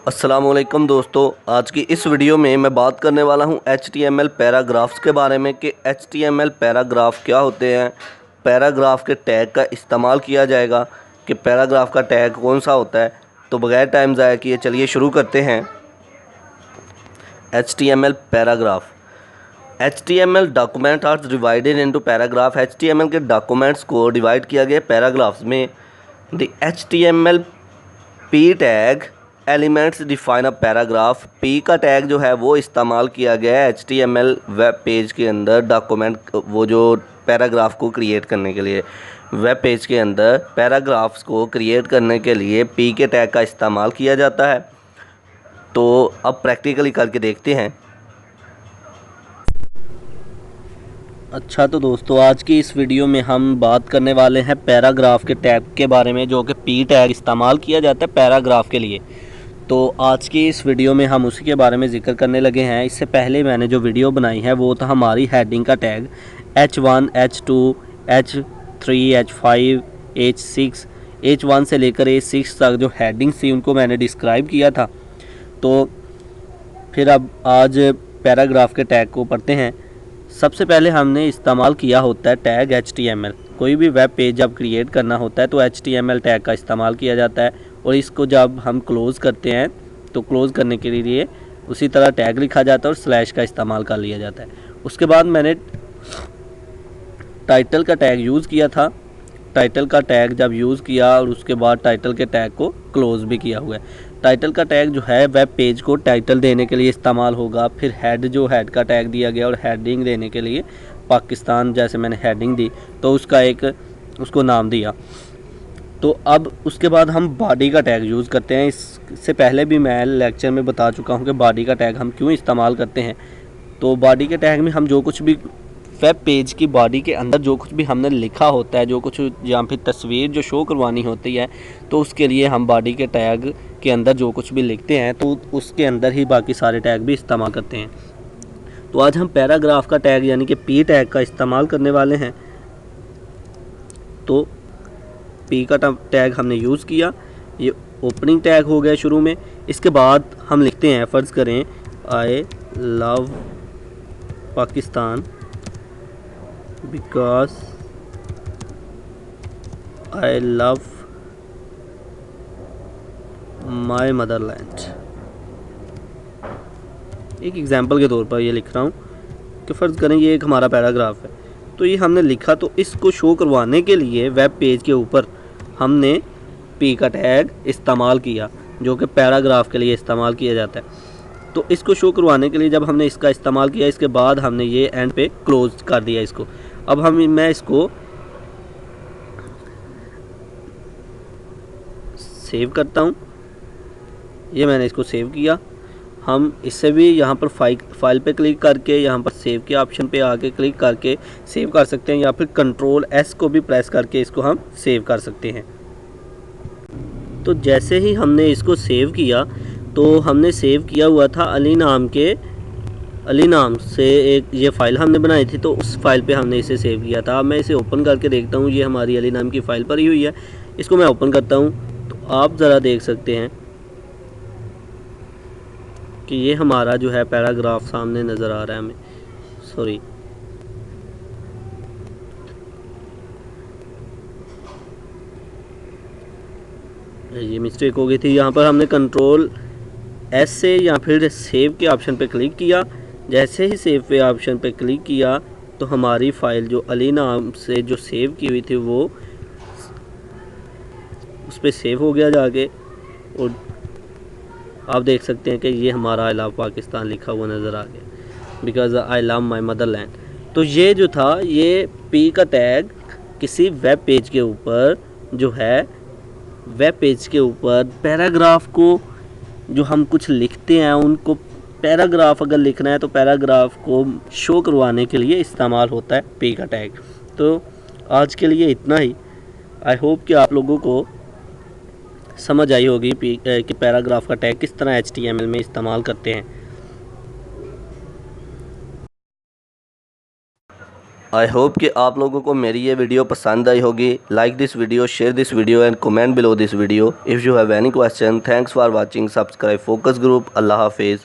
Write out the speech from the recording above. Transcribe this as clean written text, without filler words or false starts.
अस्सलामुअलैकुम दोस्तों, आज की इस वीडियो में मैं बात करने वाला हूं HTML पैराग्राफ्स के बारे में कि HTML पैराग्राफ क्या होते हैं। पैराग्राफ के टैग का इस्तेमाल किया जाएगा कि पैराग्राफ का टैग कौन सा होता है। तो बगैर टाइम ज़ाया किए चलिए शुरू करते हैं। HTML paragraph. HTML document are divided into paragraph. HTML के डॉक्यूमेंट्स को डिवाइड किया गया पैराग्राफ्स में। The HTML P tag elements define a paragraph. P का टैग जो है वो इस्तेमाल किया गया है HTML वेब पेज के अंदर डॉक्यूमेंट वो जो पैराग्राफ को क्रिएट करने के लिए। वेब पेज के अंदर पैराग्राफ्स को क्रिएट करने के लिए पी के टैग का इस्तेमाल किया जाता है। तो अब प्रैक्टिकली करके देखते हैं। अच्छा तो दोस्तों, आज की इस वीडियो में हम बात करने वाले हैं पैराग्राफ के टैग के बारे में, जो कि पी टैग इस्तेमाल किया जाता है पैराग्राफ के लिए। तो आज की इस वीडियो में हम उसी के बारे में ज़िक्र करने लगे हैं। इससे पहले मैंने जो वीडियो बनाई है वो था हमारी हेडिंग का tag H1, H2, H3, H5, H6, H1 से लेकर H6 तक जो हेडिंग्स थी उनको मैंने डिस्क्राइब किया था। तो फिर अब आज पैराग्राफ के टैग को पढ़ते हैं। सबसे पहले हमने इस्तेमाल किया होता है टैग HTML। कोई भी वेब पेज जब क्रिएट करना होता है तो HTML टैग का इस्तेमाल किया जाता है, और इसको जब हम क्लोज़ करते हैं तो क्लोज़ करने के लिए उसी तरह टैग लिखा जाता है और स्लैश का इस्तेमाल कर लिया जाता है। उसके बाद मैंने टाइटल का टैग यूज़ किया था। टाइटल का टैग जब यूज़ किया और उसके बाद टाइटल के टैग को क्लोज़ भी किया हुआ है। टाइटल का टैग जो है वेब पेज को टाइटल देने के लिए इस्तेमाल होगा। फिर हेड जो हेड का टैग दिया गया और हेडिंग देने के लिए पाकिस्तान जैसे मैंने हेडिंग दी तो उसको नाम दिया। तो अब उसके बाद हम बॉडी का टैग यूज़ करते हैं। इससे पहले भी मैं लेक्चर में बता चुका हूँ कि बॉडी का टैग हम क्यों इस्तेमाल करते हैं। तो बॉडी के टैग में हम जो कुछ भी वेब पेज की बॉडी के अंदर जो कुछ भी हमने लिखा होता है, जो कुछ या फिर तस्वीर जो शो करवानी होती है, तो उसके लिए हम बॉडी के टैग के अंदर जो कुछ भी लिखते हैं तो उसके अंदर ही बाकी सारे टैग भी इस्तेमाल करते हैं। तो आज हम पैराग्राफ का टैग यानी कि पी टैग का इस्तेमाल करने वाले हैं। तो पी का टैग हमने यूज़ किया, ये ओपनिंग टैग हो गया शुरू में। इसके बाद हम लिखते हैं, फ़र्ज़ करें I love Pakistan because I love my Motherland. एक एग्जांपल के तौर पर ये लिख रहा हूँ कि फ़र्ज़ करें ये एक हमारा पैराग्राफ है। तो ये हमने लिखा, तो इसको शो करवाने के लिए वेब पेज के ऊपर हमने पी का टैग इस्तेमाल किया, जो कि पैराग्राफ के लिए इस्तेमाल किया जाता है। तो इसको शो करवाने के लिए जब हमने इसका इस्तेमाल किया, इसके बाद हमने ये एंड पे क्लोज कर दिया इसको। अब मैं इसको सेव करता हूँ। ये मैंने इसको सेव किया। हम इससे भी यहाँ पर फाइल पे क्लिक करके यहाँ पर सेव के ऑप्शन पे आके क्लिक करके सेव कर सकते हैं, या फिर Ctrl+S को भी प्रेस करके इसको हम सेव कर सकते हैं। तो जैसे ही हमने इसको सेव किया, तो हमने सेव किया हुआ था अली नाम से एक ये फ़ाइल हमने बनाई थी, तो उस फाइल पे हमने इसे सेव किया था। अब मैं इसे ओपन करके देखता हूँ, ये हमारी अली नाम की फ़ाइल पर ही हुई है। इसको मैं ओपन करता हूँ तो आप ज़रा देख सकते हैं कि ये हमारा जो है पैराग्राफ सामने नज़र आ रहा है हमें। सॉरी, ये मिस्टेक हो गई थी। यहाँ पर हमने Ctrl+S से या फिर सेव के ऑप्शन पे क्लिक किया। जैसे ही सेव के ऑप्शन पे क्लिक किया तो हमारी फ़ाइल जो अली नाम से जो सेव की हुई थी वो उस पर सेव हो गया जाके, और आप देख सकते हैं कि ये हमारा आई लव पाकिस्तान लिखा हुआ नज़र आ गया, because I love my Motherland. तो ये जो था, ये पी का टैग किसी वेब पेज के ऊपर जो है, वेब पेज के ऊपर पैराग्राफ को जो हम कुछ लिखते हैं उनको पैराग्राफ अगर लिखना है तो पैराग्राफ को शो करवाने के लिए इस्तेमाल होता है पी का टैग। तो आज के लिए इतना ही। आई होप कि आप लोगों को समझ आई होगी कि पैराग्राफ का टैग किस तरह HTML में इस्तेमाल करते हैं। आई होप कि आप लोगों को मेरी ये वीडियो पसंद आई होगी। Like this video, share this video and comment below this video. If you have any question, thanks for watching. Subscribe focus group. अल्लाह हाफिज़।